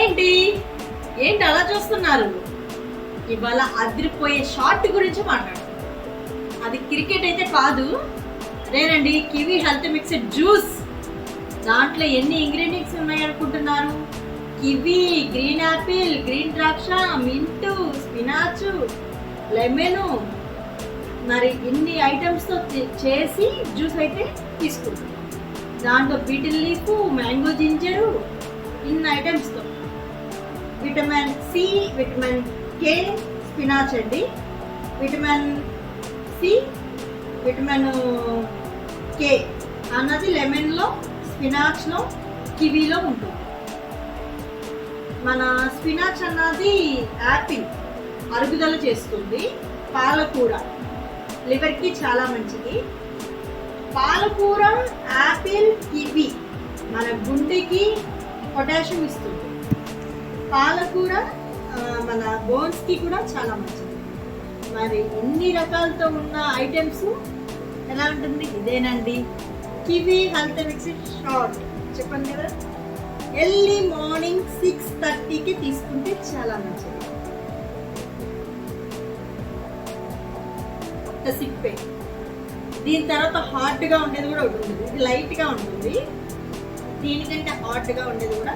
ఏంటి ఏంటి అలా చూస్తున్నారు? ఇవాళ అదిరిపోయే షార్ట్ గురించి మాట్లాడుతున్నాం. అది క్రికెట్ అయితే కాదు, అదేనండి కివీ హెల్త్ మిక్స్డ్ జ్యూస్. దాంట్లో ఎన్ని ఇంగ్రీడియంట్స్ ఉన్నాయనుకుంటున్నారు? కివీ, గ్రీన్ యాపిల్, గ్రీన్ ద్రాక్ష, మింటు, స్పినాచ్, లెమను, మరి ఇన్ని ఐటమ్స్తో చేసి జ్యూస్ అయితే తీసుకుంటాం. దాంట్లో బీటిల్ లీఫ్, మ్యాంగో జింజరు, ఇన్ని ఐటమ్స్తో vitamin C, vitamin K, spinach అండి, విటమిన్ సి, విటమిన్ కే అన్నది లెమన్లో, స్పినాచ్లో, కివీలో ఉంటుంది. మన స్పినాచ్ అన్నది యాపిల్ అరుగుదల చేస్తుంది. పాలకూర లివర్కి చాలా మంచిది. పాలకూర, యాపిల్, కివీ మన గుండెకి పొటాషియం ఇస్తుంది. పాలకూర మన బోన్స్కి కూడా చాలా మంచిది. మరి ఇన్ని రకాలతో ఉన్న ఐటమ్స్ ఎలా ఉంటుంది? ఇదేనండి కివీ హెల్త్ మిక్స్డ్ షార్ట్. చెప్పండి కదా, ఎర్లీ మార్నింగ్ 6:30కి తీసుకుంటే చాలా మంచిది. ఒక సిప్పే. దీని తర్వాత హాట్గా ఉండేది కూడా ఉంటుంది. ఇది లైట్గా ఉంటుంది, దీనికంటే హాట్గా ఉండేది కూడా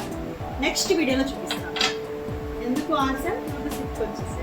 నెక్స్ట్ వీడియోలో చూపిస్తాను. ఎందుకు ఆన్సర్ ఒక సిప్ వచ్చేసి